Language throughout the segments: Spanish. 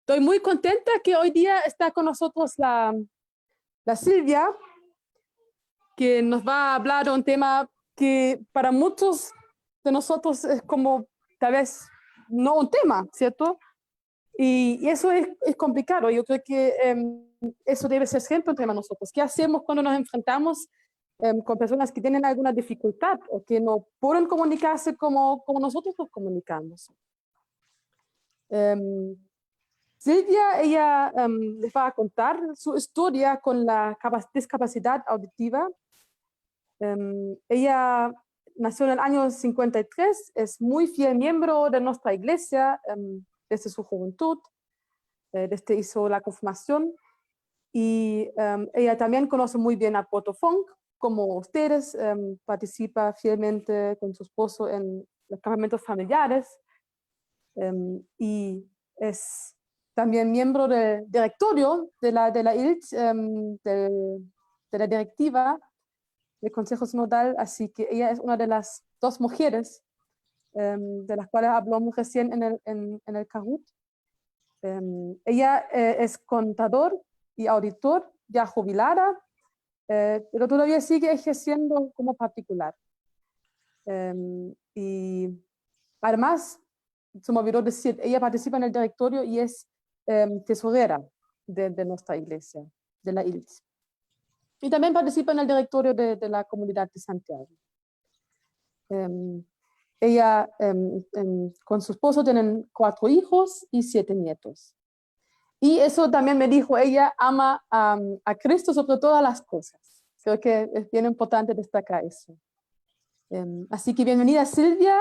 Estoy muy contenta que hoy día está con nosotros la Silvia, que nos va a hablar de un tema que para muchos de nosotros es como tal vez no un tema, ¿cierto? Y eso es complicado. Yo creo que eso debe ser siempre un tema nosotros. ¿Qué hacemos cuando nos enfrentamos con personas que tienen alguna dificultad o que no pueden comunicarse como nosotros nos comunicamos? Silvia, ella les va a contar su historia con la discapacidad auditiva. Ella nació en el año 53, es muy fiel miembro de nuestra iglesia desde su juventud, desde hizo la confirmación, y ella también conoce muy bien a Poto Funk, como ustedes, participa fielmente con su esposo en los campamentos familiares, y es también miembro del directorio de la ILT, de la directiva del Consejo Sinodal, así que ella es una de las dos mujeres de las cuales hablamos recién en el Cahut. Ella es contador y auditor, ya jubilada, pero todavía sigue ejerciendo como particular. Y además, se me olvidó decir, ella participa en el directorio y es tesorera de nuestra iglesia, de la ILT. Y también participa en el directorio de la comunidad de Santiago. Ella con su esposo tienen 4 hijos y 7 nietos. Y eso también me dijo, ella ama a Cristo sobre todas las cosas. Creo que es bien importante destacar eso. Así que bienvenida Silvia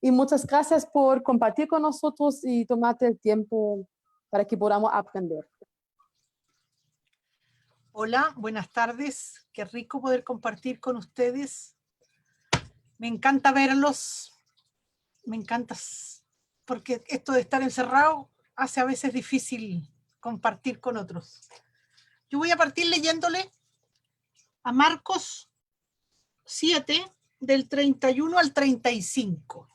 y muchas gracias por compartir con nosotros y tomarte el tiempo para que podamos aprender. Hola, buenas tardes. Qué rico poder compartir con ustedes. Me encanta verlos. Me encanta, porque esto de estar encerrado hace a veces difícil compartir con otros. Yo voy a partir leyéndole a Marcos 7, del 31 al 35.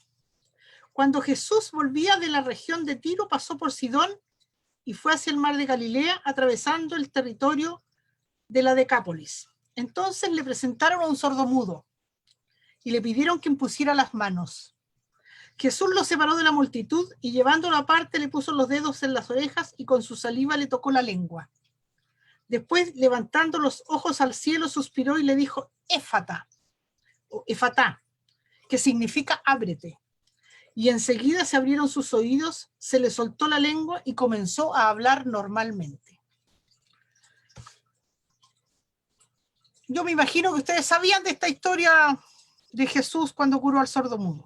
Cuando Jesús volvía de la región de Tiro, pasó por Sidón y fue hacia el mar de Galilea, atravesando el territorio de la Decápolis. Entonces le presentaron a un sordomudo y le pidieron que impusiera las manos. Jesús lo separó de la multitud y llevándolo aparte le puso los dedos en las orejas y con su saliva le tocó la lengua. Después, levantando los ojos al cielo, suspiró y le dijo, Éfata, o Efatá, que significa ábrete. Y enseguida se abrieron sus oídos, se le soltó la lengua y comenzó a hablar normalmente. Yo me imagino que ustedes sabían de esta historia de Jesús cuando curó al sordomudo.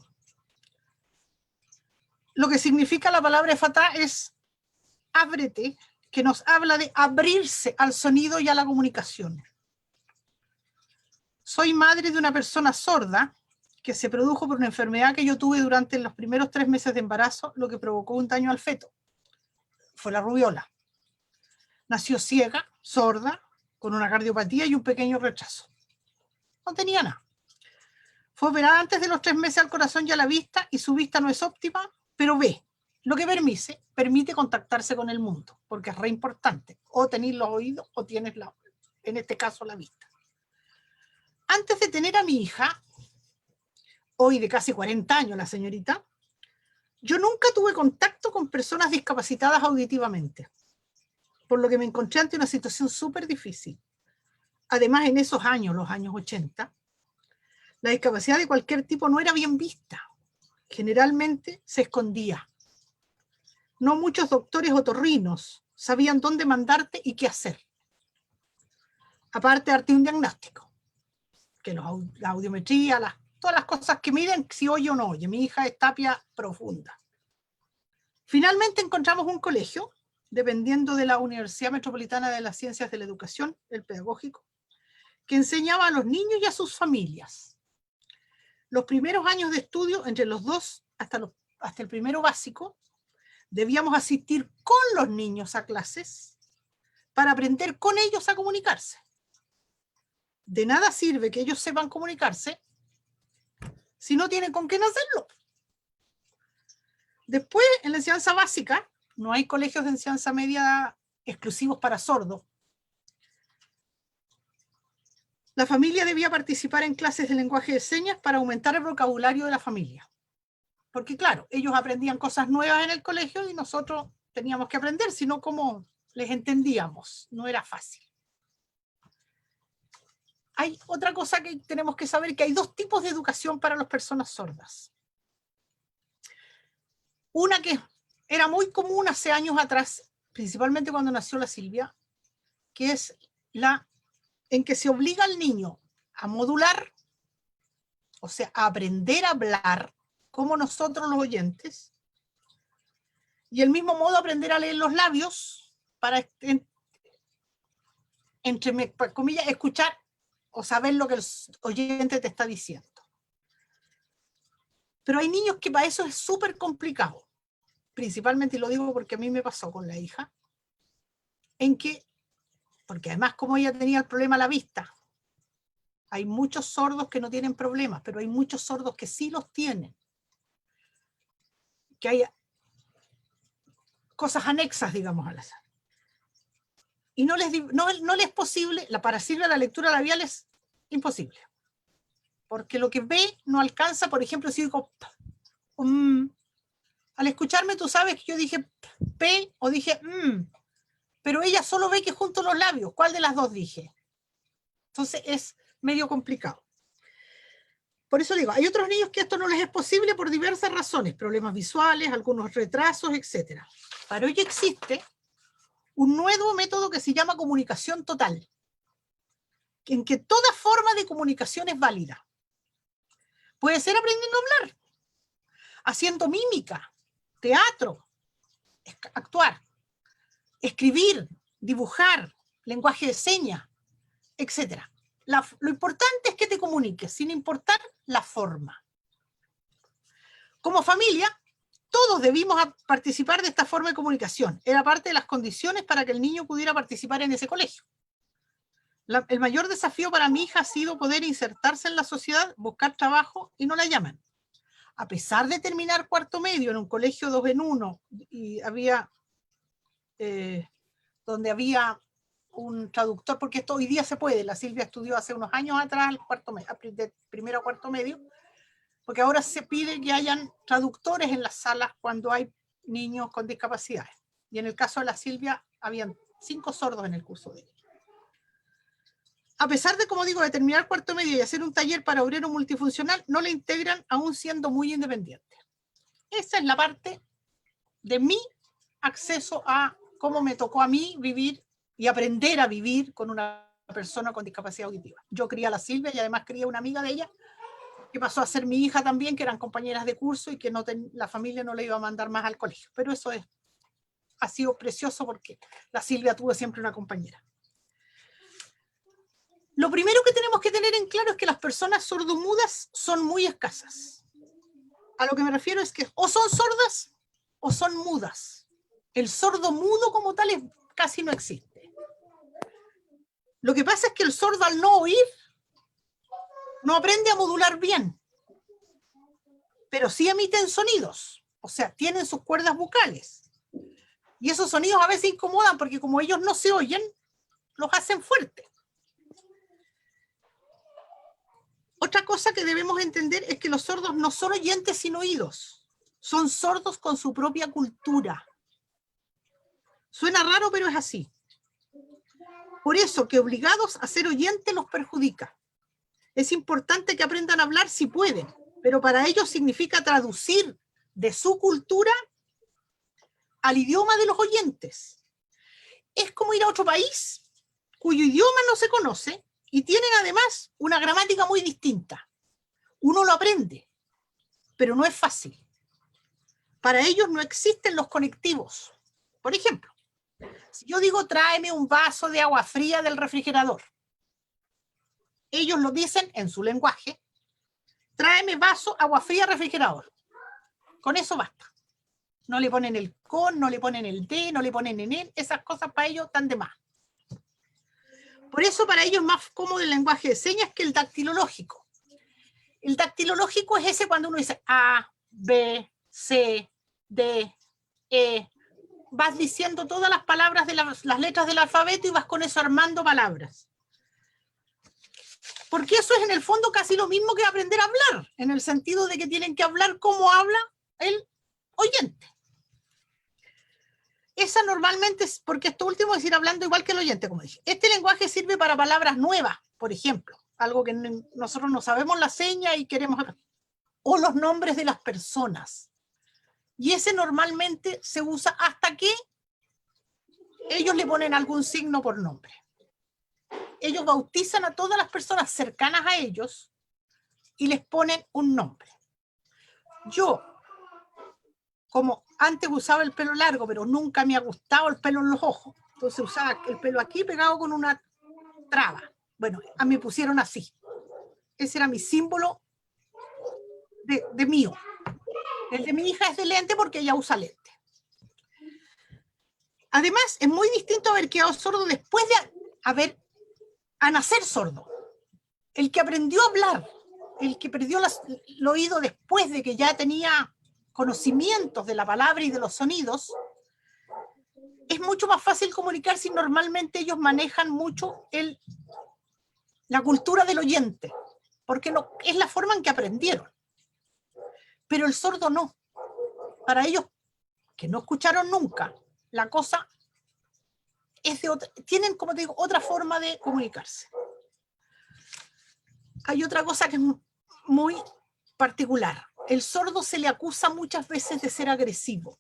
Lo que significa la palabra Efatá es ábrete, que nos habla de abrirse al sonido y a la comunicación. Soy madre de una persona sorda que se produjo por una enfermedad que yo tuve durante los primeros 3 meses de embarazo, lo que provocó un daño al feto. Fue la rubiola. Nació ciega, sorda, con una cardiopatía y un pequeño retraso. No tenía nada. Fue operada antes de los 3 meses al corazón y a la vista, y su vista no es óptima, pero ve, lo que permite contactarse con el mundo, porque es re importante. O tenéis los oídos o tienes, en este caso, la vista. Antes de tener a mi hija, hoy de casi 40 años la señorita, yo nunca tuve contacto con personas discapacitadas auditivamente, por lo que me encontré ante una situación súper difícil. Además, en esos años, los años 80, la discapacidad de cualquier tipo no era bien vista. Generalmente se escondía. No muchos doctores otorrinos sabían dónde mandarte y qué hacer. Aparte de darte un diagnóstico, que la audiometría, todas las cosas que miden si oye o no oye. Mi hija es tapia profunda. Finalmente encontramos un colegio, dependiendo de la Universidad Metropolitana de las Ciencias de la Educación, el pedagógico, que enseñaba a los niños y a sus familias. Los primeros años de estudio, entre los 2 hasta el primero básico, debíamos asistir con los niños a clases para aprender con ellos a comunicarse. De nada sirve que ellos sepan comunicarse si no tienen con quién hacerlo. Después, en la enseñanza básica, No hay colegios de enseñanza media exclusivos para sordos. La familia debía participar en clases de lenguaje de señas para aumentar el vocabulario de la familia. Porque claro, ellos aprendían cosas nuevas en el colegio y nosotros teníamos que aprender, sino cómo les entendíamos. No era fácil. Hay otra cosa que tenemos que saber, que hay dos tipos de educación para las personas sordas. Una que era muy común hace años atrás, principalmente cuando nació la Silvia, que es la en que se obliga al niño a modular, o sea, a aprender a hablar como nosotros los oyentes, y el mismo modo aprender a leer los labios para, entre comillas, escuchar o saber lo que el oyente te está diciendo. Pero hay niños que para eso es súper complicado, principalmente, y lo digo porque a mí me pasó con la hija, en que, porque además como ella tenía el problema a la vista, hay muchos sordos que no tienen problemas, pero hay muchos sordos que sí los tienen. Que hay cosas anexas, digamos, al azar. Y no les es posible, para Silvia la lectura labial es imposible. Porque lo que ve no alcanza, por ejemplo, si digo al escucharme tú sabes que yo dije p o dije pero ella solo ve que junto los labios. ¿Cuál de las dos dije? Entonces es medio complicado. Por eso digo, hay otros niños que esto no les es posible por diversas razones, problemas visuales, algunos retrasos, etc. Para ello existe un nuevo método que se llama comunicación total, en que toda forma de comunicación es válida. Puede ser aprendiendo a hablar, haciendo mímica, teatro, actuar, escribir, dibujar, lenguaje de señas, etc. Lo importante es que te comuniques, sin importar la forma. Como familia, todos debimos participar de esta forma de comunicación. Era parte de las condiciones para que el niño pudiera participar en ese colegio. El mayor desafío para mi hija ha sido poder insertarse en la sociedad, buscar trabajo y no la llaman. A pesar de terminar cuarto medio en un colegio 2 en 1 y había, donde había un traductor, porque esto hoy día se puede, la Silvia estudió hace unos años atrás, de primero a cuarto medio, porque ahora se pide que hayan traductores en las salas cuando hay niños con discapacidades. Y en el caso de la Silvia, habían 5 sordos en el curso de ella. A pesar de, como digo, de terminar cuarto medio y hacer un taller para obrero multifuncional, no le integran aún siendo muy independiente. Esa es la parte de mi acceso a cómo me tocó a mí vivir y aprender a vivir con una persona con discapacidad auditiva. Yo crié a la Silvia y además crié a una amiga de ella que pasó a ser mi hija también, que eran compañeras de curso y que la familia no le iba a mandar más al colegio. Pero eso ha sido precioso porque la Silvia tuvo siempre una compañera. Lo primero que tenemos que tener en claro es que las personas sordomudas son muy escasas. A lo que me refiero es que o son sordas o son mudas. El sordo mudo como tal casi no existe. Lo que pasa es que el sordo, al no oír, no aprende a modular bien, pero sí emiten sonidos, o sea, tienen sus cuerdas vocales. Y esos sonidos a veces incomodan porque como ellos no se oyen, los hacen fuertes. Otra cosa que debemos entender es que los sordos no son oyentes sin oídos, son sordos con su propia cultura. Suena raro, pero es así. Por eso que obligados a ser oyentes los perjudica. Es importante que aprendan a hablar si pueden, pero para ellos significa traducir de su cultura al idioma de los oyentes. Es como ir a otro país cuyo idioma no se conoce y tienen además una gramática muy distinta. Uno lo aprende, pero no es fácil. Para ellos no existen los conectivos. Por ejemplo, si yo digo tráeme un vaso de agua fría del refrigerador, ellos lo dicen en su lenguaje, tráeme vaso, agua fría, refrigerador. Con eso basta. No le ponen el con, no le ponen el de, no le ponen en él, esas cosas para ellos están de más. Por eso para ellos es más cómodo el lenguaje de señas que el dactilológico. El dactilológico es ese cuando uno dice A, B, C, D, E, vas diciendo todas las palabras de las letras del alfabeto y vas con eso armando palabras. Porque eso es en el fondo casi lo mismo que aprender a hablar, en el sentido de que tienen que hablar como habla el oyente. Esa normalmente es, porque esto último es ir hablando igual que el oyente, como dije. Este lenguaje sirve para palabras nuevas, por ejemplo, algo que nosotros no sabemos la seña y queremos hablar. O los nombres de las personas. Y ese normalmente se usa hasta que ellos le ponen algún signo por nombre. Ellos bautizan a todas las personas cercanas a ellos y les ponen un nombre. Yo, como antes usaba el pelo largo, pero nunca me ha gustado el pelo en los ojos, entonces usaba el pelo aquí pegado con una traba. Bueno, a mí me pusieron así. Ese era mi símbolo de mío. El de mi hija es de lente porque ella usa lente. Además, es muy distinto haber quedado sordo después de a nacer sordo. El que aprendió a hablar, el que perdió el oído después de que ya tenía conocimientos de la palabra y de los sonidos, es mucho más fácil comunicarse y normalmente ellos manejan mucho la cultura del oyente, porque es la forma en que aprendieron. Pero el sordo no. Para ellos, que no escucharon nunca, la cosa es de otra, tienen, como te digo, otra forma de comunicarse. Hay otra cosa que es muy particular. El sordo se le acusa muchas veces de ser agresivo.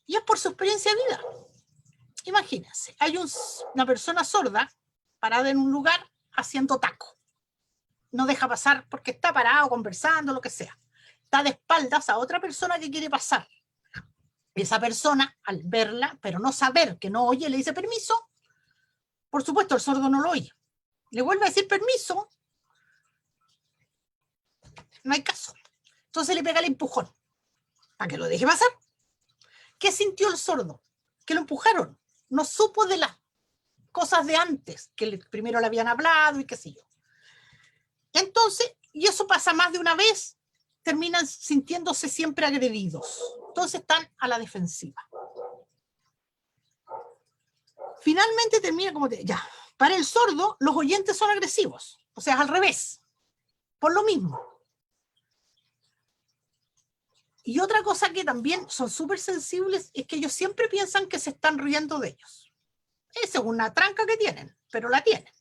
Y es por su experiencia de vida. Imagínense, hay una persona sorda parada en un lugar haciendo taco. No deja pasar porque está parado, conversando, lo que sea. Está de espaldas a otra persona que quiere pasar. Esa persona, al verla, pero no saber que no oye, le dice permiso. Por supuesto, el sordo no lo oye. Le vuelve a decir permiso. No hay caso. Entonces le pega el empujón para que lo deje pasar. ¿Qué sintió el sordo? Que lo empujaron. No supo de las cosas de antes, que primero le habían hablado y qué sé yo. Entonces, y eso pasa más de una vez, terminan sintiéndose siempre agredidos. Entonces están a la defensiva. Finalmente termina como ya. Para el sordo, los oyentes son agresivos. O sea, es al revés. Por lo mismo. Y otra cosa que también son súper sensibles es que ellos siempre piensan que se están riendo de ellos. Esa es una tranca que tienen, pero la tienen.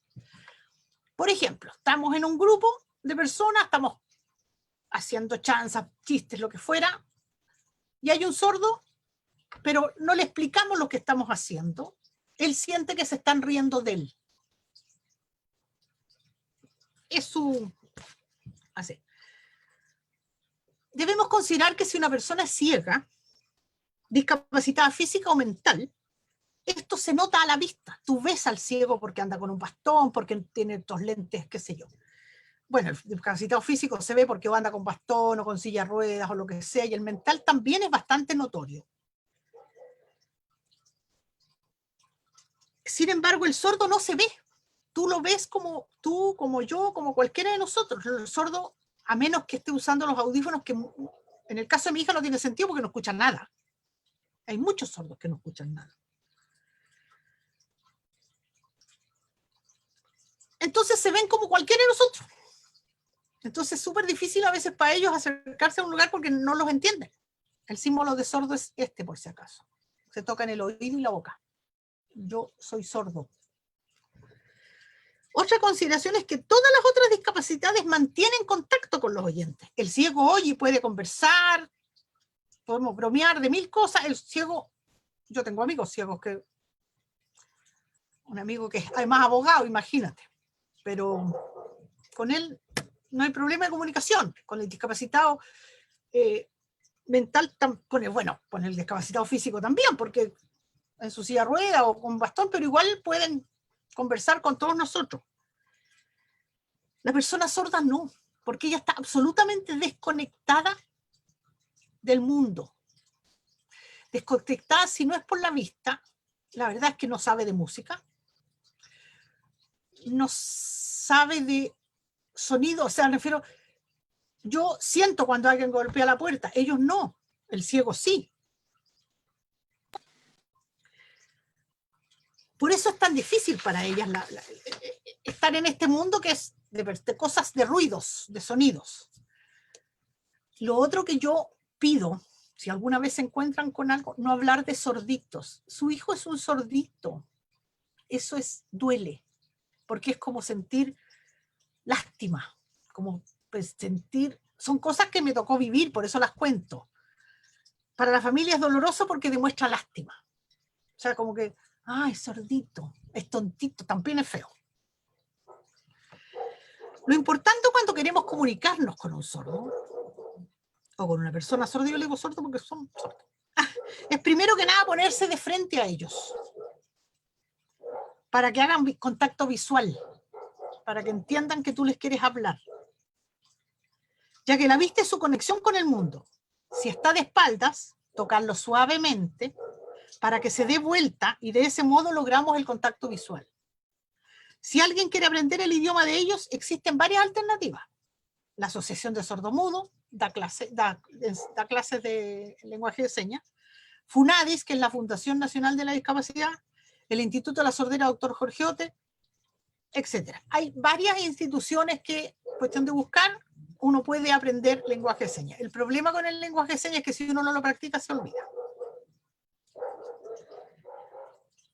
Por ejemplo, estamos en un grupo de personas, estamos haciendo chanzas, chistes, lo que fuera, y hay un sordo, pero no le explicamos lo que estamos haciendo. Él siente que se están riendo de él. Es su... Así. Debemos considerar que si una persona es ciega, discapacitada física o mental, esto se nota a la vista. Tú ves al ciego porque anda con un bastón, porque tiene estos lentes, qué sé yo. Bueno, el discapacitado físico se ve porque anda con bastón o con silla de ruedas o lo que sea, y el mental también es bastante notorio. Sin embargo, el sordo no se ve. Tú lo ves como tú, como yo, como cualquiera de nosotros. El sordo, a menos que esté usando los audífonos, que en el caso de mi hija no tiene sentido porque no escuchan nada. Hay muchos sordos que no escuchan nada. Entonces se ven como cualquiera de nosotros. Entonces es súper difícil a veces para ellos acercarse a un lugar porque no los entienden. El símbolo de sordo es este, por si acaso. Se tocan el oído y la boca. Yo soy sordo. Otra consideración es que todas las otras discapacidades mantienen contacto con los oyentes. El ciego oye y puede conversar, podemos bromear de mil cosas. El ciego, yo tengo amigos ciegos, un amigo que es además abogado, imagínate, pero con él no hay problema de comunicación. Con el discapacitado mental, con el discapacitado físico también, porque en su silla de rueda o con bastón, pero igual pueden conversar con todos nosotros. La persona sorda no, porque ella está absolutamente desconectada del mundo. Desconectada, si no es por la vista, la verdad es que no sabe de música, no sabe de sonido, o sea, me refiero, yo siento cuando alguien golpea la puerta, ellos no, el ciego sí, Por eso es tan difícil para ellas estar en este mundo que es de cosas, de ruidos, de sonidos. Lo otro que yo pido, si alguna vez se encuentran con algo, no hablar de sorditos. Su hijo es un sordito. Eso duele, porque es como sentir lástima, como pues, sentir, son cosas que me tocó vivir, por eso las cuento. Para la familia es doloroso porque demuestra lástima. O sea, como que, ay, sordito, es tontito, también es feo. Lo importante cuando queremos comunicarnos con un sordo, o con una persona sorda, yo le digo sordo porque son sordos, es primero que nada ponerse de frente a ellos, para que hagan contacto visual, para que entiendan que tú les quieres hablar. Ya que la vista es su conexión con el mundo. Si está de espaldas, tocarlo suavemente para que se dé vuelta y de ese modo logramos el contacto visual. Si alguien quiere aprender el idioma de ellos, existen varias alternativas. La Asociación de Sordomudos da clases de lenguaje de señas. FUNADIS, que es la Fundación Nacional de la Discapacidad, el Instituto de la Sordera Dr. Jorge Ote, etc. Hay varias instituciones que, cuestión de buscar, uno puede aprender lenguaje de señas. El problema con el lenguaje de señas es que si uno no lo practica, se olvida.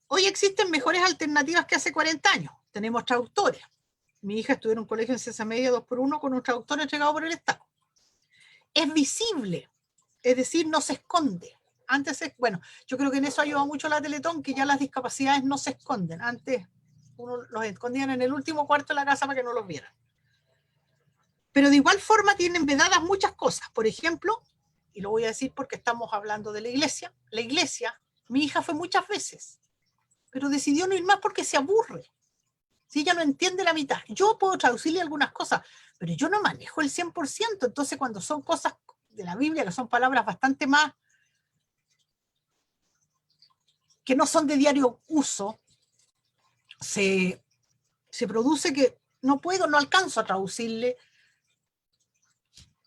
Hoy existen mejores alternativas que hace 40 años. Tenemos traductores. Mi hija estudió en un colegio en ciencia media 2x1 con un traductor entregado por el Estado. Es visible, es decir, no se esconde. Antes, bueno, yo creo que en eso ayuda mucho la Teletón, que ya las discapacidades no se esconden. Antes uno los escondían en el último cuarto de la casa para que no los vieran. Pero de igual forma tienen vedadas muchas cosas. Por ejemplo, y lo voy a decir porque estamos hablando de la iglesia, mi hija fue muchas veces, pero decidió no ir más porque se aburre. Si ella no entiende la mitad, yo puedo traducirle algunas cosas, pero yo no manejo el 100%, entonces cuando son cosas de la Biblia, que son palabras bastante más, que no son de diario uso, se produce que no puedo, no alcanzo a traducirle.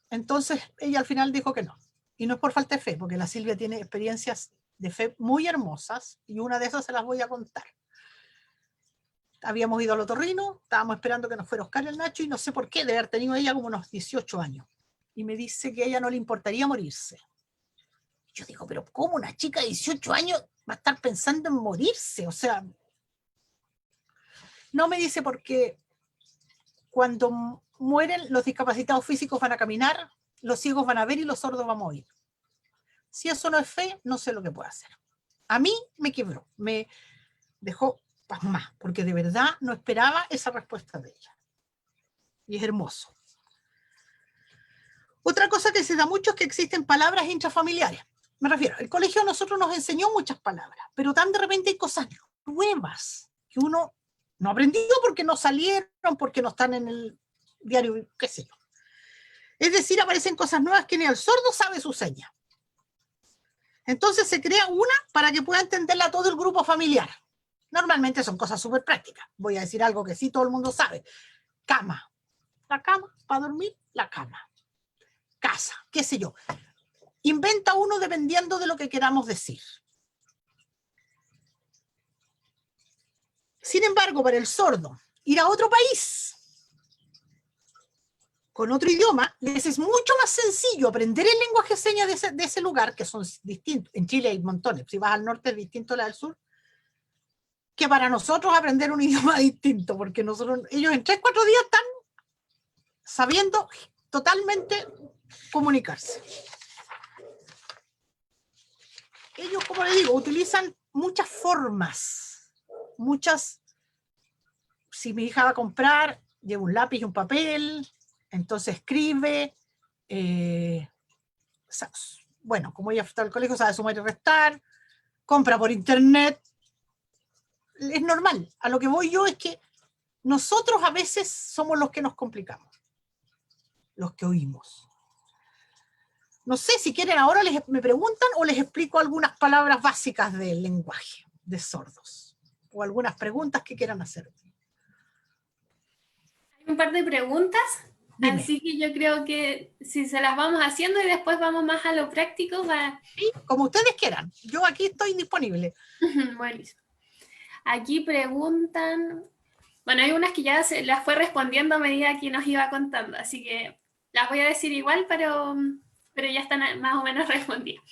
Entonces ella al final dijo que no. Y no es por falta de fe, porque la Silvia tiene experiencias de fe muy hermosas, y una de esas se las voy a contar. Habíamos ido al otorrino, estábamos esperando que nos fuera Oscar y el Nacho, y no sé por qué, de haber tenido ella como unos 18 años. Y me dice que a ella no le importaría morirse. Yo digo, pero ¿cómo una chica de 18 años va a estar pensando en morirse? O sea, no, me dice, porque cuando mueren los discapacitados físicos van a caminar, los ciegos van a ver y los sordos van a oír. Si eso no es fe, no sé lo que puede hacer. A mí me quebró, me dejó pasmada, porque de verdad no esperaba esa respuesta de ella. Y es hermoso. Otra cosa que se da mucho es que existen palabras intrafamiliares. Me refiero, el colegio a nosotros nos enseñó muchas palabras, pero tan de repente hay cosas nuevas que uno no aprendió porque no salieron, porque no están en el diario, qué sé yo. Es decir, aparecen cosas nuevas que ni el sordo sabe su seña. Entonces se crea una para que pueda entenderla todo el grupo familiar. Normalmente son cosas súper prácticas. Voy a decir algo que sí todo el mundo sabe. Cama. La cama, para dormir, la cama. Casa, qué sé yo. Inventa uno dependiendo de lo que queramos decir. Sin embargo, para el sordo, ir a otro país con otro idioma, les es mucho más sencillo aprender el lenguaje de señas de ese lugar, que son distintos. En Chile hay montones, si vas al norte es distinto a la del sur, que para nosotros aprender un idioma distinto, porque ellos en 3-4 días están sabiendo totalmente comunicarse. Ellos, como les digo, utilizan muchas formas, si mi hija va a comprar, lleva un lápiz y un papel, entonces escribe, bueno, como ella está al colegio, sabe sumar y restar, compra por internet, es normal. A lo que voy yo es que nosotros a veces somos los que nos complicamos, los que oímos. No sé si quieren ahora me preguntan o les explico algunas palabras básicas del lenguaje de sordos o algunas preguntas que quieran hacer. Hay un par de preguntas, Dime. así que yo creo que si se las vamos haciendo y después vamos más a lo práctico. Sí, como ustedes quieran. Yo aquí estoy disponible. Buenísimo. Aquí preguntan, bueno, hay unas que ya se las fue respondiendo a medida que nos iba contando, así que las voy a decir igual, pero ya están más o menos respondidas.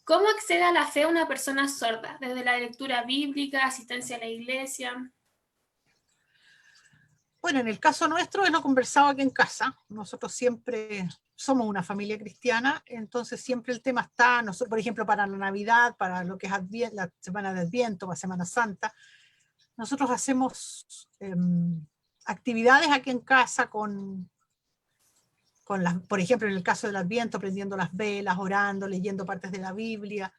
¿Cómo accede a la fe una persona sorda? Desde la lectura bíblica, asistencia a la iglesia. Bueno, en el caso nuestro, lo conversado aquí en casa. Nosotros siempre somos una familia cristiana, entonces siempre el tema está, nosotros, por ejemplo, para la Navidad, para lo que es la Semana de Adviento, para Semana Santa, nosotros hacemos actividades aquí en casa por ejemplo, en el caso del Adviento, prendiendo las velas, orando, leyendo partes de la Biblia.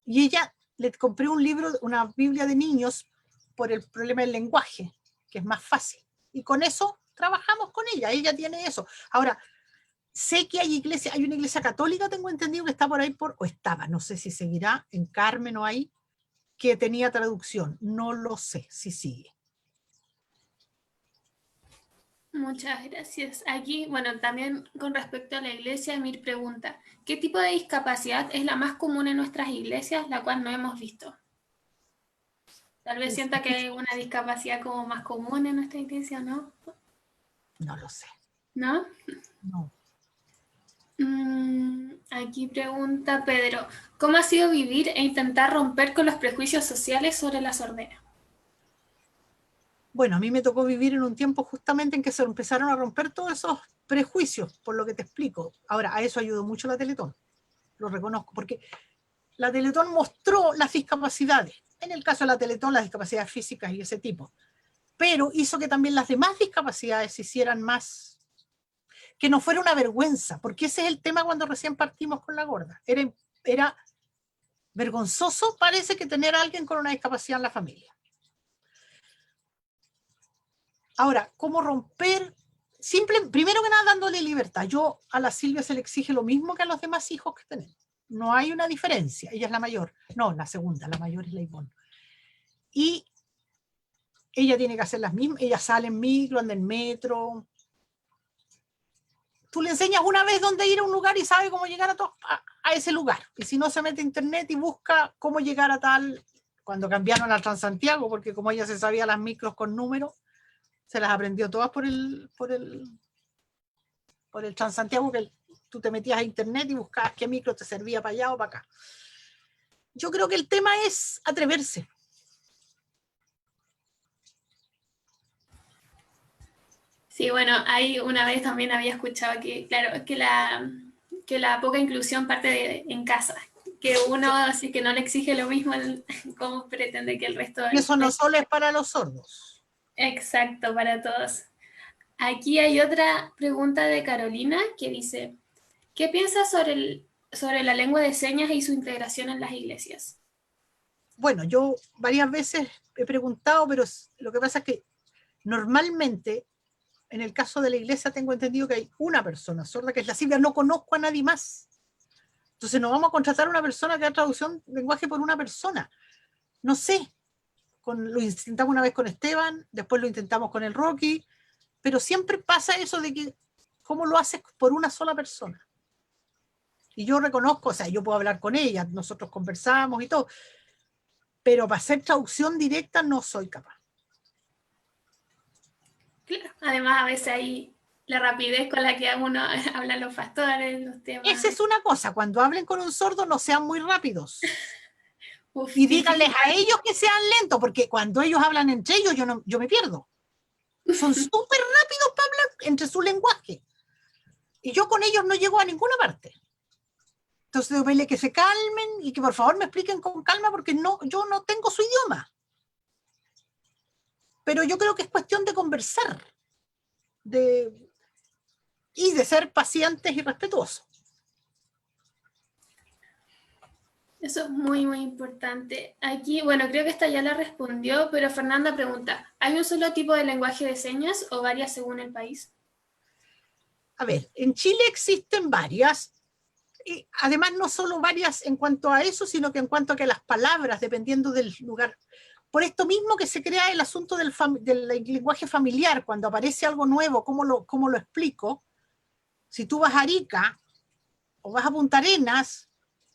Y ella le compré un libro, una Biblia de niños, por el problema del lenguaje, que es más fácil. Y con eso trabajamos con ella tiene eso. Ahora, sé que hay una iglesia católica, tengo entendido que está por ahí, o estaba, no sé si seguirá, en Carmen o ahí, que tenía traducción. No lo sé si sigue. Muchas gracias. Aquí, bueno, también con respecto a la iglesia, Mir pregunta, ¿qué tipo de discapacidad es la más común en nuestras iglesias, la cual no hemos visto? Tal vez sienta que hay una discapacidad como más común en nuestra iglesia, ¿no? No lo sé. ¿No? No. Aquí pregunta Pedro, ¿cómo ha sido vivir e intentar romper con los prejuicios sociales sobre la sordera? Bueno, a mí me tocó vivir en un tiempo justamente en que se empezaron a romper todos esos prejuicios, por lo que te explico. Ahora, a eso ayudó mucho la Teletón, lo reconozco, porque la Teletón mostró las discapacidades, en el caso de la Teletón, las discapacidades físicas y ese tipo, pero hizo que también las demás discapacidades se hicieran más, que no fuera una vergüenza, porque ese es el tema cuando recién partimos con la gorda. Era vergonzoso, parece, que tener a alguien con una discapacidad en la familia. Ahora, ¿cómo romper? Primero que nada, dándole libertad. A la Silvia se le exige lo mismo que a los demás hijos que tenemos. No hay una diferencia. Ella es la mayor. No, la segunda, la mayor es la Ivonne. Y ella tiene que hacer las mismas. Ella sale en micro, anda en metro. Tú le enseñas una vez dónde ir a un lugar y sabe cómo llegar a ese lugar. Y si no, se mete a internet y busca cómo llegar a tal. Cuando cambiaron a Transantiago, porque como ella se sabía las micros con números, se las aprendió todas por el Transantiago, que tú te metías a internet y buscabas qué micro te servía para allá o para acá. Yo creo que el tema es atreverse. Sí, bueno, hay una vez también había escuchado que, claro, que la poca inclusión parte en casa, que uno así que no le exige lo mismo como pretende que el resto... Y eso no solo es para los sordos. Exacto, para todos. Aquí hay otra pregunta de Carolina que dice, ¿qué piensas sobre la lengua de señas y su integración en las iglesias? Bueno, yo varias veces he preguntado, pero lo que pasa es que normalmente, en el caso de la iglesia, tengo entendido que hay una persona sorda, que es la Silvia. No conozco a nadie más. Entonces no vamos a contratar a una persona que haga traducción de lenguaje por una persona. No sé. Lo intentamos una vez con Esteban, después lo intentamos con el Rocky, pero siempre pasa eso de que, ¿cómo lo haces por una sola persona? Y yo reconozco, o sea, yo puedo hablar con ella, nosotros conversamos y todo, pero para hacer traducción directa no soy capaz. Claro, además a veces hay la rapidez con la que uno hablan los pastores, los temas. Esa es una cosa, cuando hablen con un sordo no sean muy rápidos. Uf, Y díganles a ellos que sean lentos, porque cuando ellos hablan entre ellos yo me pierdo. Son súper rápidos para hablar entre su lenguaje. Y yo con ellos no llego a ninguna parte. Entonces debo pedirle que se calmen y que por favor me expliquen con calma, porque yo no tengo su idioma. Pero yo creo que es cuestión de conversar y de ser pacientes y respetuosos. Eso es muy, muy importante. Aquí, bueno, creo que esta ya la respondió, pero Fernanda pregunta, ¿hay un solo tipo de lenguaje de señas o varias según el país? A ver, en Chile existen varias, y además no solo varias en cuanto a eso, sino que en cuanto a que las palabras, dependiendo del lugar, por esto mismo que se crea el asunto del lenguaje familiar, cuando aparece algo nuevo, ¿cómo lo explico? Si tú vas a Arica o vas a Punta Arenas,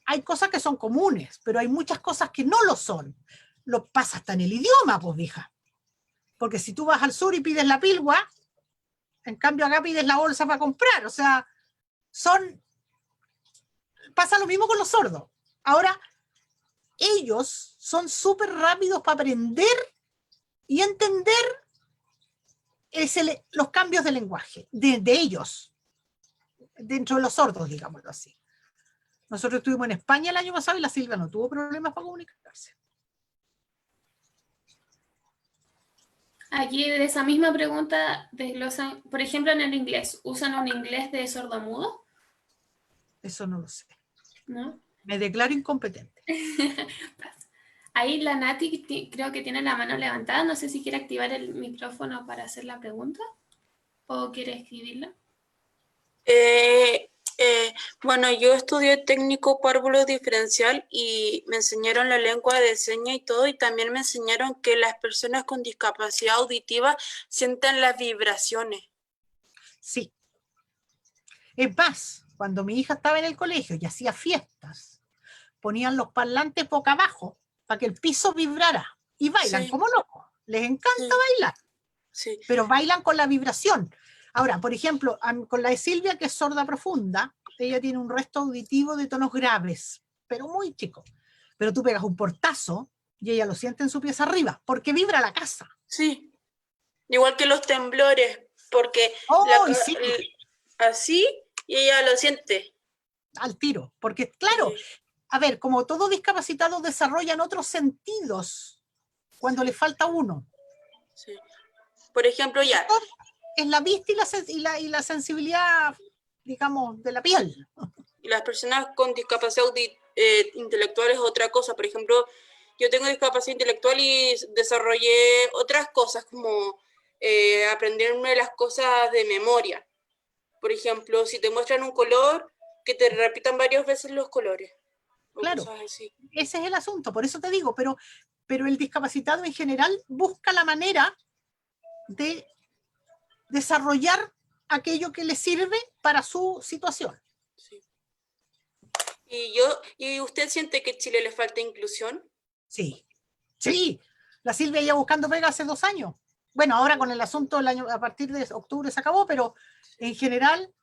hay cosas que son comunes, pero hay muchas cosas que no lo son. lo pasa hasta en el idioma, pues, vieja. Porque si tú vas al sur y pides la pilgua, en cambio acá pides la bolsa para comprar. O sea, pasa lo mismo con los sordos. Ahora, ellos son súper rápidos para aprender y entender los cambios de lenguaje de ellos, dentro de los sordos, digámoslo así. Nosotros estuvimos en España el año pasado y la Silvia no tuvo problemas para comunicarse. Aquí de esa misma pregunta desglosan, por ejemplo, en el inglés, ¿usan un inglés de sordomudo? Eso no lo sé. ¿No? Me declaro incompetente. Ahí la Nati creo que tiene la mano levantada. No sé si quiere activar el micrófono para hacer la pregunta o quiere escribirla. Bueno, yo estudié técnico párvulo diferencial y me enseñaron la lengua de señas y todo, y también me enseñaron que las personas con discapacidad auditiva sienten las vibraciones. Sí. Es más, cuando mi hija estaba en el colegio y hacía fiestas, ponían los parlantes boca abajo para que el piso vibrara y bailan como locos. Les encanta bailar, pero bailan con la vibración. Ahora, por ejemplo, con la de Silvia, que es sorda profunda, ella tiene un resto auditivo de tonos graves, pero muy chico. Pero tú pegas un portazo y ella lo siente en su pieza arriba, porque vibra la casa. Sí, igual que los temblores, porque así y ella lo siente. Al tiro, porque claro, a ver, como todos discapacitados desarrollan otros sentidos cuando les falta uno. Sí. Por ejemplo, ya. Es la vista y la sensibilidad, digamos, de la piel. Y las personas con discapacidad intelectual es otra cosa. Por ejemplo, yo tengo discapacidad intelectual y desarrollé otras cosas, como aprenderme las cosas de memoria. Por ejemplo, si te muestran un color, que te repitan varias veces los colores. Claro, ese es el asunto, por eso te digo, pero el discapacitado en general busca la manera de desarrollar aquello que le sirve para su situación. Sí. ¿Y usted siente que a Chile le falta inclusión? Sí, sí. La Silvia ya buscando pega hace 2 años. Bueno, ahora con el asunto a partir de octubre se acabó, pero en general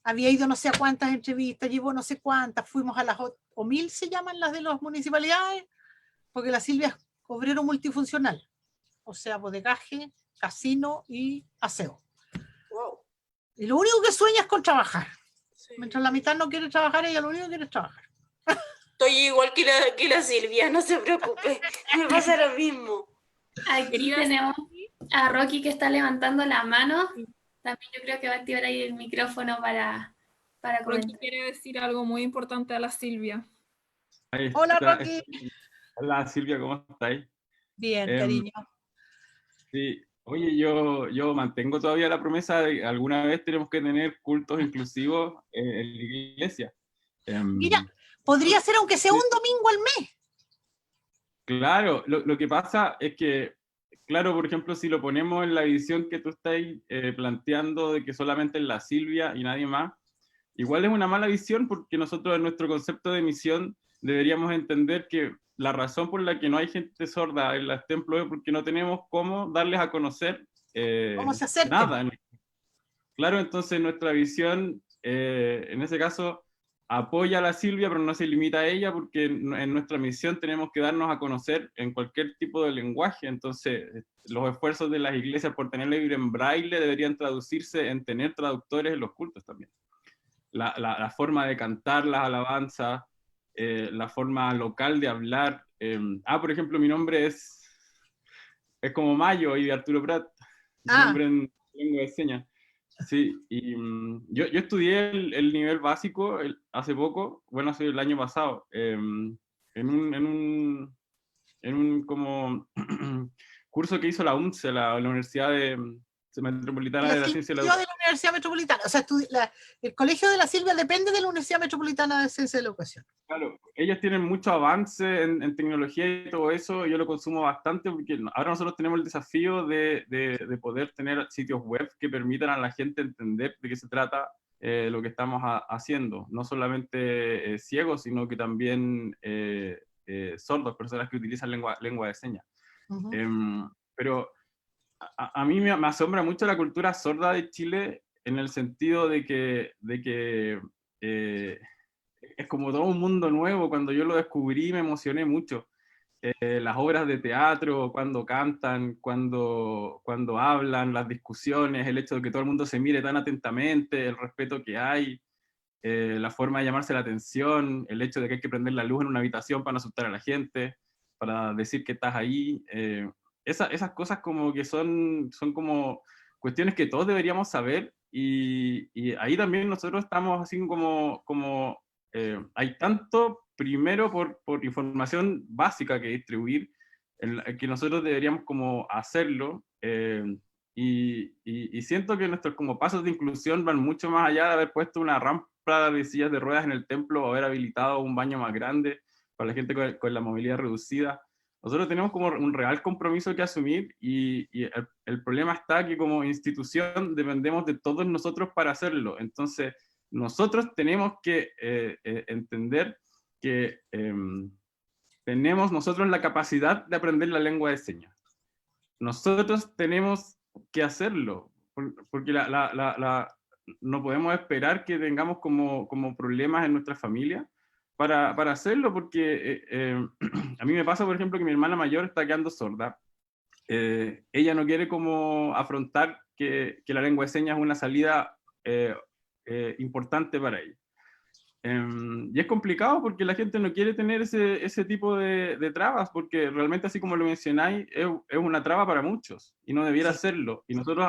había ido no sé a cuántas entrevistas, llevó no sé cuántas, fuimos a las OMIL, se llaman las de las municipalidades, porque la Silvia es obrero multifuncional, o sea, bodegaje, casino y aseo. Wow. Y lo único que sueña es con trabajar. Sí. Mientras la mitad no quiere trabajar, ella lo único que quiere es trabajar. Estoy igual que la Silvia, no se preocupe, me pasa lo mismo. Aquí tenemos a Rocky que está levantando la mano. También yo creo que va a activar ahí el micrófono para comentar. Rocky quiere decir algo muy importante a la Silvia. Hola, Rocky. Hola, Silvia, ¿cómo estáis? Bien, cariño. Sí, oye, yo mantengo todavía la promesa de que alguna vez tenemos que tener cultos inclusivos en la iglesia. Mira, podría ser aunque sea un domingo al mes. Claro, lo que pasa es que, claro, por ejemplo, si lo ponemos en la visión que tú estás planteando de que solamente es la Silvia y nadie más, igual es una mala visión, porque nosotros en nuestro concepto de misión deberíamos entender que la razón por la que no hay gente sorda en los templos es porque no tenemos cómo darles a conocer ¿Cómo se acercan? nada. Claro, entonces nuestra visión, en ese caso, apoya a la Silvia, pero no se limita a ella, porque en nuestra misión tenemos que darnos a conocer en cualquier tipo de lenguaje. Entonces, los esfuerzos de las iglesias por tener la Biblia en braille deberían traducirse en tener traductores en los cultos también. La forma de cantar las alabanzas, la forma local de hablar. Por ejemplo, mi nombre es como Mayo y de Arturo Prat, mi nombre en lengua de señas. Sí, y yo estudié el nivel básico hace poco, bueno, hace el año pasado, en un como curso que hizo la UNCE, la Universidad Metropolitana de la Ciencia y la Educación. De la Universidad Metropolitana, o sea, el colegio de la Silvia depende de la Universidad Metropolitana de Ciencia y la Educación. Claro, ellos tienen mucho avance en tecnología y todo eso, yo lo consumo bastante, porque ahora nosotros tenemos el desafío de poder tener sitios web que permitan a la gente entender de qué se trata lo que estamos haciendo, no solamente ciegos, sino que también sordos, personas que utilizan lengua de señas. Ujú. Pero a mí me asombra mucho la cultura sorda de Chile en el sentido de que es como todo un mundo nuevo. Cuando yo lo descubrí me emocioné mucho. Las obras de teatro, cuando cantan, cuando hablan, las discusiones, el hecho de que todo el mundo se mire tan atentamente, el respeto que hay, la forma de llamarse la atención, el hecho de que hay que prender la luz en una habitación para no asustar a la gente, para decir que estás ahí. Esas cosas como que son como cuestiones que todos deberíamos saber, y ahí también nosotros estamos así como hay tanto, primero por información básica que distribuir, que nosotros deberíamos como hacerlo, y siento que nuestros como pasos de inclusión van mucho más allá de haber puesto una rampa de sillas de ruedas en el templo o haber habilitado un baño más grande para la gente con la movilidad reducida. Nosotros tenemos como un real compromiso que asumir, y el problema está que como institución dependemos de todos nosotros para hacerlo. Entonces, nosotros tenemos que entender que tenemos nosotros la capacidad de aprender la lengua de señas. Nosotros tenemos que hacerlo, porque no podemos esperar que tengamos como problemas en nuestra familia para hacerlo, porque a mí me pasa, por ejemplo, que mi hermana mayor está quedando sorda. Ella no quiere como afrontar que la lengua de señas es una salida importante para ella. Y es complicado porque la gente no quiere tener ese tipo de trabas, porque realmente, así como lo mencionáis, es una traba para muchos y no debiera serlo. Y nosotros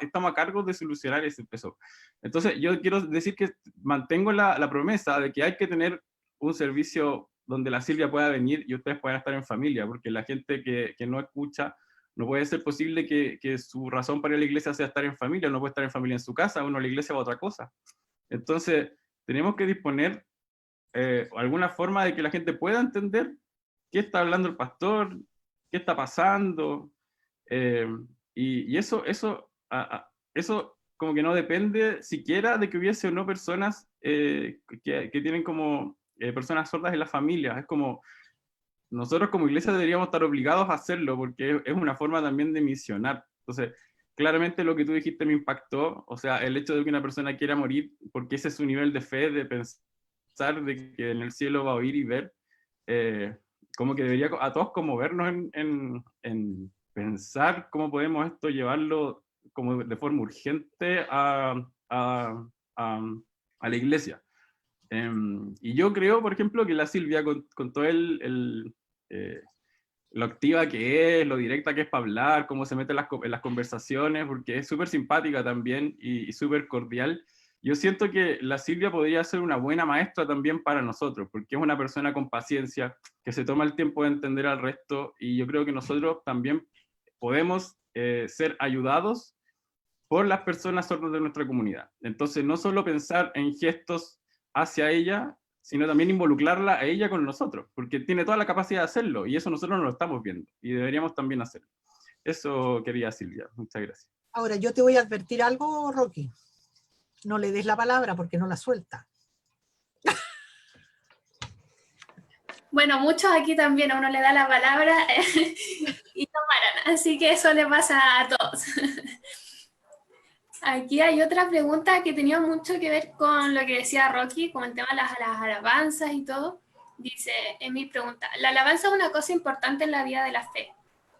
estamos a cargo de solucionar ese peso. Entonces, yo quiero decir que mantengo la promesa de que hay que tener un servicio donde la Silvia pueda venir y ustedes puedan estar en familia, porque la gente que no escucha, no puede ser posible que su razón para ir a la iglesia sea estar en familia. No puede estar en familia en su casa, uno a la iglesia va a otra cosa. Entonces, tenemos que disponer alguna forma de que la gente pueda entender qué está hablando el pastor, qué está pasando, y eso como que no depende siquiera de que hubiese o no personas que tienen como personas sordas en la familia. Es como, nosotros como iglesia deberíamos estar obligados a hacerlo, porque es una forma también de misionar. Entonces, claramente lo que tú dijiste me impactó, o sea, el hecho de que una persona quiera morir, porque ese es su nivel de fe, de pensar de que en el cielo va a oír y ver, como que debería a todos conmovernos en pensar cómo podemos esto llevarlo como de forma urgente a la iglesia. Y yo creo, por ejemplo, que la Silvia, con todo lo activa que es, lo directa que es para hablar, cómo se mete en las conversaciones, porque es súper simpática también y súper cordial. Yo siento que la Silvia podría ser una buena maestra también para nosotros, porque es una persona con paciencia, que se toma el tiempo de entender al resto, y yo creo que nosotros también podemos ser ayudados por las personas sordas de nuestra comunidad. Entonces, no solo pensar en gestos hacia ella, sino también involucrarla a ella con nosotros, porque tiene toda la capacidad de hacerlo, y eso nosotros no lo estamos viendo, y deberíamos también hacerlo. Eso quería Silvia. Muchas gracias. Ahora, yo te voy a advertir algo, Rocky. No le des la palabra porque no la suelta. Bueno, muchos aquí también a uno le da la palabra y no paran, así que eso le pasa a todos. Aquí hay otra pregunta que tenía mucho que ver con lo que decía Rocky, con el tema de las alabanzas y todo. Dice, en mi pregunta, ¿la alabanza es una cosa importante en la vida de la fe?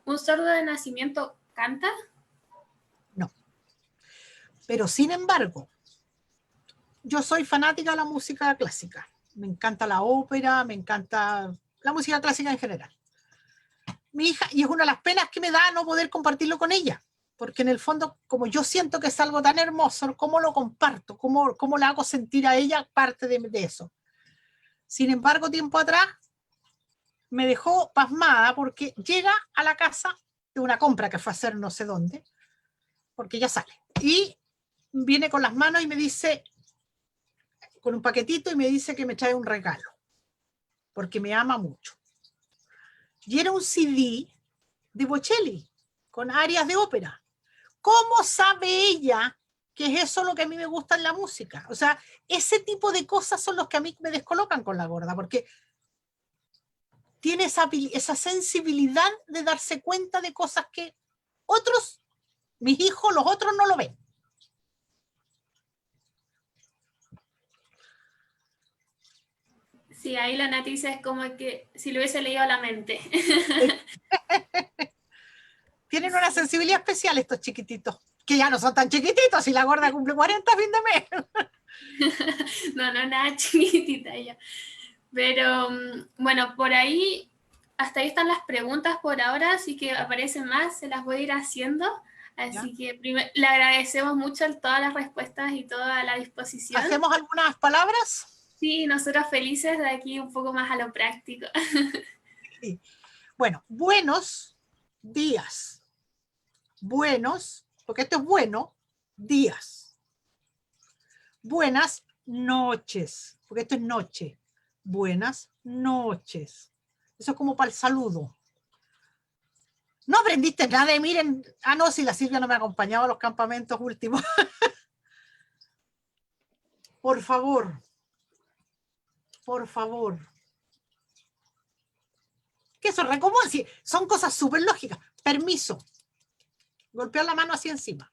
¿Un sordo de nacimiento canta? No. Pero sin embargo, yo soy fanática de la música clásica. Me encanta la ópera, me encanta la música clásica en general. Mi hija, y es una de las penas que me da no poder compartirlo con ella, porque en el fondo, como yo siento que es algo tan hermoso, ¿cómo lo comparto? ¿Cómo la hago sentir a ella parte de eso? Sin embargo, tiempo atrás me dejó pasmada porque llega a la casa de una compra que fue a hacer no sé dónde, porque ya sale, y viene con las manos y me dice, con un paquetito, y me dice que me trae un regalo, porque me ama mucho. Y era un CD de Bocelli, con arias de ópera. ¿Cómo sabe ella que es eso lo que a mí me gusta en la música? O sea, ese tipo de cosas son los que a mí me descolocan con la gorda, porque tiene esa sensibilidad de darse cuenta de cosas que otros, mis hijos, los otros no lo ven. Sí, ahí la noticia es como que si lo hubiese leído a la mente. Tienen una sensibilidad especial estos chiquititos, que ya no son tan chiquititos, y la gorda cumple 40 a fin de mes. No, nada chiquitita ella. Pero bueno, por ahí, hasta ahí están las preguntas por ahora, así que aparecen más, se las voy a ir haciendo. Así que le agradecemos mucho todas las respuestas y toda la disposición. ¿Hacemos algunas palabras? Sí, nosotros felices de aquí un poco más a lo práctico. Sí. Bueno, buenos días. Buenos, porque esto es bueno, días. Buenas noches, porque esto es noche. Buenas noches. Eso es como para el saludo. No aprendiste nada, miren. Ah, no, si la Silvia no me ha acompañado a los campamentos últimos. Por favor. Por favor. Que eso recomún, sí, son cosas súper lógicas. Permiso. Golpear la mano así encima.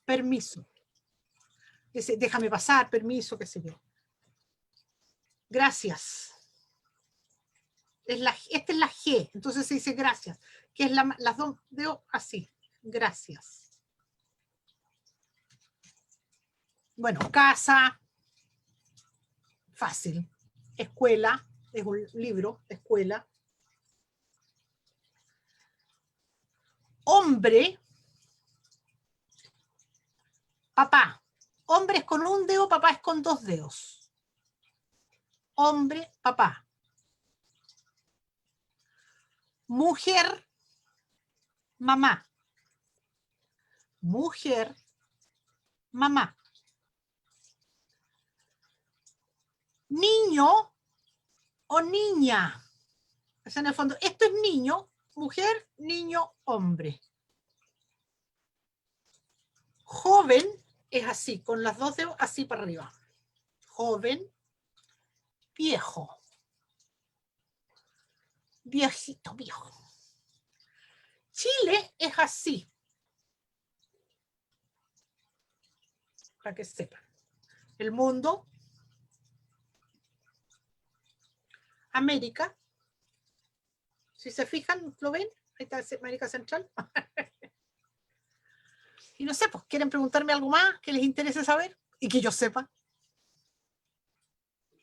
Permiso. Déjame pasar, permiso, qué sé yo. Gracias. Esta es la G, entonces se dice gracias, que es las dos dedos así. Gracias. Bueno, casa. Fácil. Escuela, es un libro, escuela. Hombre. Papá. Hombre es con un dedo, papá es con dos dedos. Hombre, papá. Mujer, mamá. Mujer, mamá. Niño o niña. Es en el fondo, esto es niño, mujer, niño, hombre. Joven es así, con las dos dedos así para arriba. Joven, viejo. Viejito, viejo. Chile es así. Para que sepan. El mundo. América. Si se fijan, ¿lo ven? Ahí está América Central. Y no sé, pues, ¿quieren preguntarme algo más que les interese saber? Y que yo sepa.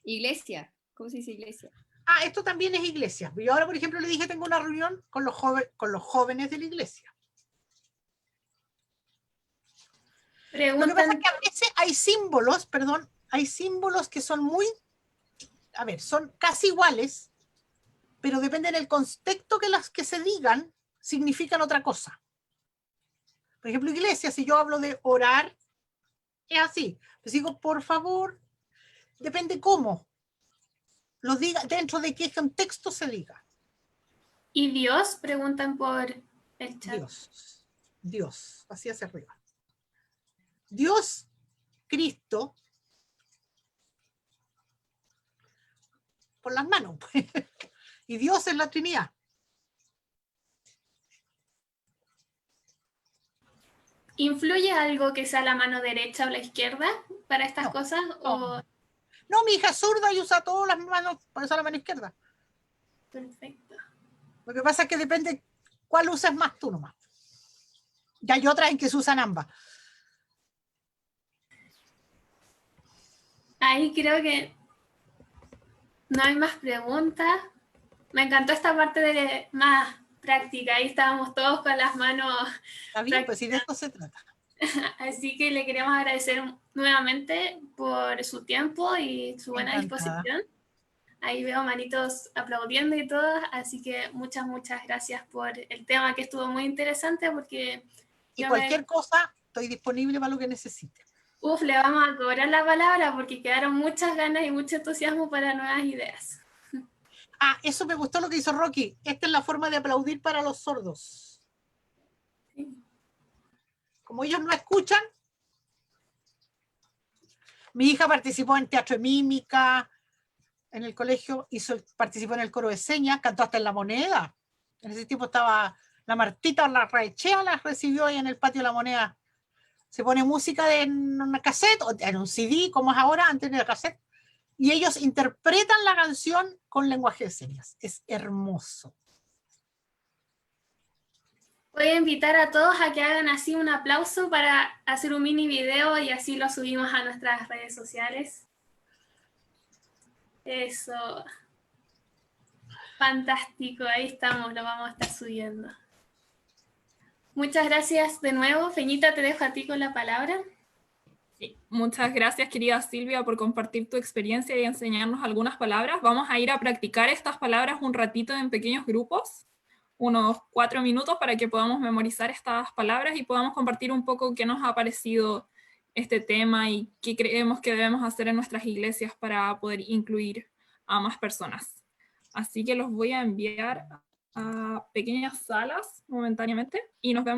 Iglesia. ¿Cómo se dice iglesia? Ah, esto también es iglesia. Yo ahora, por ejemplo, le dije, tengo una reunión con los jóvenes de la iglesia. Lo que pasa es que a veces hay símbolos, perdón, hay símbolos que son muy, a ver, son casi iguales, pero depende del contexto que las que se digan, significan otra cosa. Por ejemplo, iglesia, si yo hablo de orar, es así. Les digo, por favor, depende cómo lo diga, dentro de qué contexto se diga. ¿Y Dios? Preguntan por el chat. Dios, así hacia arriba. Dios, Cristo, por las manos. Y Dios es la Trinidad. ¿Influye algo que sea la mano derecha o la izquierda para estas cosas? No. No, mi hija es zurda y usa todas las manos para usar la mano izquierda. Perfecto. Lo que pasa es que depende cuál uses más tú nomás. Y hay otras en que se usan ambas. Ahí creo que no hay más preguntas. Me encantó esta parte de más práctica. Ahí estábamos todos con las manos. Está bien, pues si de esto se trata. Así que le queremos agradecer nuevamente por su tiempo y su buena disposición. Ahí veo manitos aplaudiendo y todo, así que muchas gracias por el tema, que estuvo muy interesante, porque y cualquier cosa, estoy disponible para lo que necesite. Le vamos a cobrar la palabra porque quedaron muchas ganas y mucho entusiasmo para nuevas ideas. Ah, eso me gustó lo que hizo Rocky. Esta es la forma de aplaudir para los sordos. Sí. Como ellos no escuchan, mi hija participó en teatro de mímica, en el colegio, participó en el coro de señas, cantó hasta en La Moneda. En ese tiempo estaba la Martita Larraechea, la recibió ahí en el patio de La Moneda. Se pone música en una cassette, o en un CD, como es ahora, antes de la cassette, y ellos interpretan la canción con lenguaje de señas. Es hermoso. Voy a invitar a todos a que hagan así un aplauso para hacer un mini video y así lo subimos a nuestras redes sociales. Eso. Fantástico, ahí estamos, lo vamos a estar subiendo. Muchas gracias de nuevo. Feñita, te dejo a ti con la palabra. Sí, muchas gracias, querida Silvia, por compartir tu experiencia y enseñarnos algunas palabras. Vamos a ir a practicar estas palabras un ratito en pequeños grupos, unos 4 minutos, para que podamos memorizar estas palabras y podamos compartir un poco qué nos ha parecido este tema y qué creemos que debemos hacer en nuestras iglesias para poder incluir a más personas. Así que los voy a enviar a pequeñas salas momentáneamente y nos vemos